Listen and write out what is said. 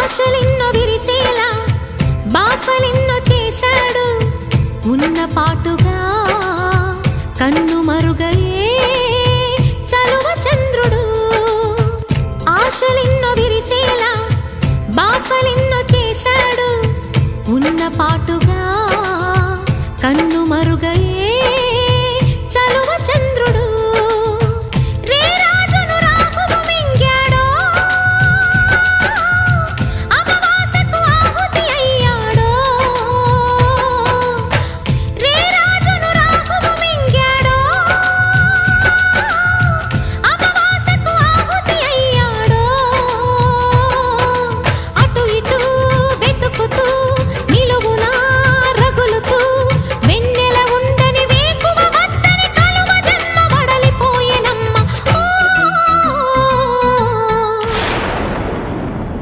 ఆశలెన్నో విరిసేలా బాసలెన్నో చేశాడు ఉన్న పాటుగా కన్ను మరుగయే చలువ చంద్రుడు ఆశలెన్నో విరిసేలా బాసలెన్నో చేశాడు ఉన్న పాటుగా కన్ను మరుగయే